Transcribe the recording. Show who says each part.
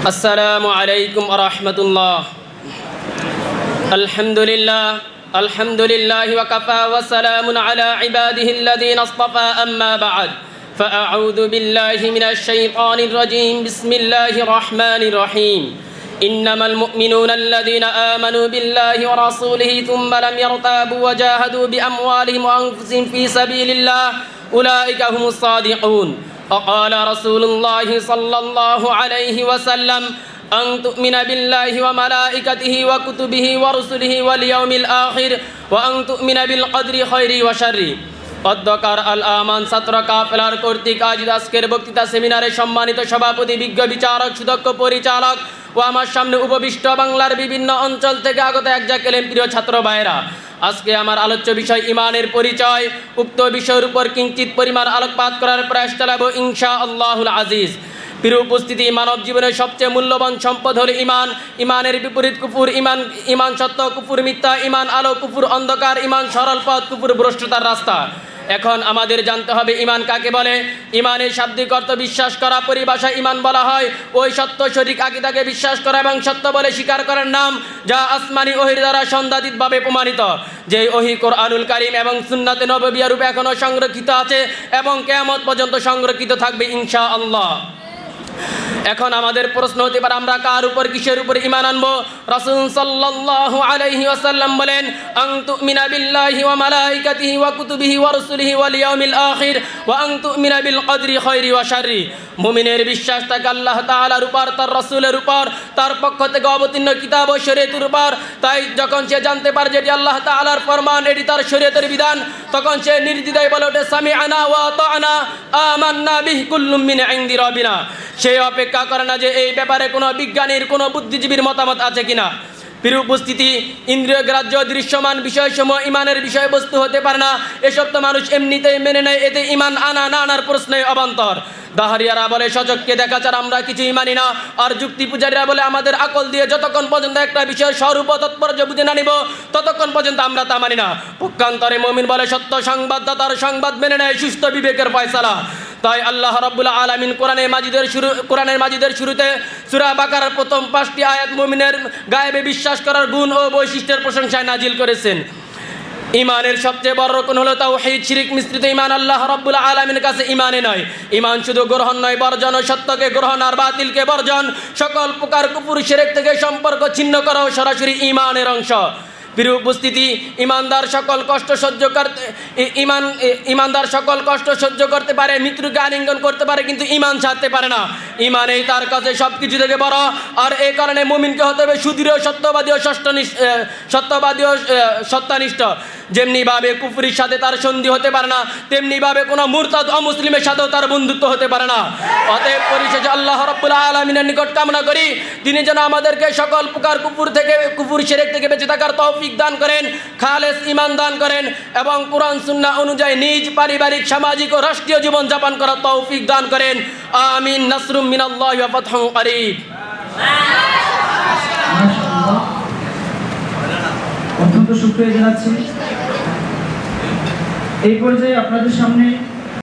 Speaker 1: আসসালামু আলাইকুম ওয়া রাহমাতুল্লাহ। আলহামদুলিল্লাহ ওয়া কাফা ওয়া সালামুন আলা ইবাদিহিল্লাযীনা ইসতাফা আম্মা বা'দ। فأعوذ بالله من الشيطان الرجيم بسم الله الرحمن الرحيم إنما المؤمنون الذين آمنوا بالله ورسوله ثم لم يرتابوا وجاهدوا بأموالهم وأنفسهم في سبيل الله أولئك هم الصادقون. وقال رسول الله صلى الله عليه وسلم أن تؤمن بالله وملائكته وكتبه ورسله واليوم الآخر وأن تؤمن بالقدر خير وشر. অধ্যকার আল আমান ছাত্র কাফেলার কর্তৃক আয়োজিত আজকের বক্তৃতা সেমিনারে সম্মানিত সভাপতি, বিজ্ঞ বিচারক, সুদক্ষ পরিচালক ও আমার সামনে উপবিষ্ট বাংলার বিভিন্ন অঞ্চল থেকে আগত একজাক এলেম প্রিয় ছাত্র ভাইয়েরা, আজকে আমার আলোচ্য বিষয় ইমানের পরিচয়। উক্ত বিষয়ের উপর কিঞ্চিত পরিমাণ আলোকপাত করার প্রয়াস চালাবো ইনশাআল্লাহুল আজিজ। প্রিয় উপস্থিতি, মানব জীবনের সবচেয়ে মূল্যবান সম্পদ হলো ইমান। ইমানের বিপরীত কুফুর। ইমান সত্য, কুফুর মিথ্যা। ইমান আলো, কুফুর অন্ধকার। ইমান সরল পথ, কুফুর ভ্রষ্টতার রাস্তা। এখন আমাদের জানতে হবে ইমান কাকে বলে। ইমানের শাব্দিক অর্থ বিশ্বাস করা। পরিভাষায় ইমান বলা হয় ওই সত্য শরীক আকীদাকে বিশ্বাস করা এবং সত্য বলে স্বীকার করার নাম, যা আসমানি ওহীর দ্বারা সন্ধানিতভাবে প্রমাণিত। যে ওহী কোরআনুল কারীম এবং সুন্নাতে নববিয়া রূপে এখনও সংরক্ষিত আছে এবং কিয়ামত পর্যন্ত সংরক্ষিত থাকবে ইনশাআল্লাহ। এখন আমাদের প্রশ্ন হতে পারে, আমরা কার উপর, কিসের উপর ঈমান আনবো? রাসূল সাল্লাল্লাহু আলাইহি ওয়াসাল্লাম বলেন, আন তুমিনা বিল্লাহি ওয়া মালাইকাতিহি ওয়া কুতুবিহি ওয়া রাসূলিহি ওয়াল ইয়াউমিল আখির ওয়া আন তুমিনা বিল কদরি খায়রি ওয়া শাররি। মুমিনের বিশ্বাস থাকে আল্লাহ তাআলার উপর, তার রাসূলের উপর, তার পক্ষ থেকে অবতীর্ণ কিতাব ও শরীয়তের উপর। তাই যখন সে জানতে পারে যে এটি আল্লাহ তাআলার ফরমান, এটি তার শরীয়তের বিধান, তখন সে নির্দ্বিধায় বলে ওঠে সামিআনা ওয়া আতা'না আমান্না বিহি কুল্লুম মিন ইনদি রাব্বিনা। সে অপেক্ষা করে না যে এই ব্যাপারে কোনো বিজ্ঞানীর, কোনো বুদ্ধিজীবীর মতামত আছে কিনা। প্রিয় উপস্থিতি, ইন্দ্রিয় গ্রাহ্য দৃশ্যমান বিষয়সমূহ ইমানের বিষয়বস্তু হতে পারে না। এসব তো মানুষ এমনিতেই মেনে নেয়, এতে ইমান আনা না আনার প্রশ্নই অবান্তর। দাহারিয়ারা বলে সচককে দেখা ছাড়া আমরা কিছুই মানি না, আর যুক্তি পূজারীরা বলে আমাদের আকল দিয়ে যতক্ষণ পর্যন্ত একটা বিষয়ের স্বরূপ তাৎপর্য বুঝে না নিব ততক্ষণ পর্যন্ত আমরা তা মানি না। পক্ষান্তরে মুমিন বলে সত্য সংবাদদাতার সংবাদ মেনে নেয় সুস্থ বিবেকের ফয়সালা। তাই আল্লাহ রাব্বুল আলামিন কোরআনের মাজিদের শুরুতে সূরা বাকারার প্রথম 5টি আয়াত মুমিনের গায়েবে বিশ্বাস করার গুণ ও বৈশিষ্ট্যের প্রশংসায় নাজিল করেছেন। ইমানের সবচেয়ে বড় রকম হলো তাওহীদ, শিরক মিশ্রিত ইমান। আল্লাহ রাব্বুল আলামিনের কাছে ইমানে নয়। ইমান শুধু গ্রহণ নয়, বর্জন। সত্যকে গ্রহণ আর বাতিলকে বর্জন। সকল প্রকার কুফর শিরক থেকে সম্পর্ক ছিন্ন করাও সরাসরি ইমানের অংশ। প্রিয় উপস্থিতি, ইমানদার সকল কষ্ট সহ্য করতে পারে, মৃত্যুকে আলিঙ্গন করতে পারে, কিন্তু ইমান ছাড়তে পারে না। ইমানেই তার কাছে সব কিছু থেকে বড়। আর এই কারণে মুমিনকে হতে হবে সুদৃঢ়, সত্যবাদী ও সত্যানিষ্ঠ। যেমনিভাবে কুফরির সাথে তার সন্ধি হতে পারে না, তেমনিভাবে কোনো মুরতাদ অমুসলিমের সাথেও তার বন্ধুত্ব হতে পারে না। অতএব পরিশেষে আল্লাহ রাব্বুল আলামিনের নিকট কামনা করি তিনি যেন আমাদেরকে সকল প্রকার কুফর শিরক থেকে বেঁচে থাকার তৌফিক দান করেন, খালেস ঈমান দান করেন এবং কুরআন সুন্নাহ অনুযায়ী নিজ পারিবারিক, সামাজিক ও রাষ্ট্রীয় জীবন যাপন করার তৌফিক দান করেন। আমিন। নাসরুম মিনাল্লাহি ওয়া ফাতহুন করিব।
Speaker 2: অত্যন্ত শুকরিয়া জানাচ্ছি। এই পর্যায়ে আপনাদের সামনে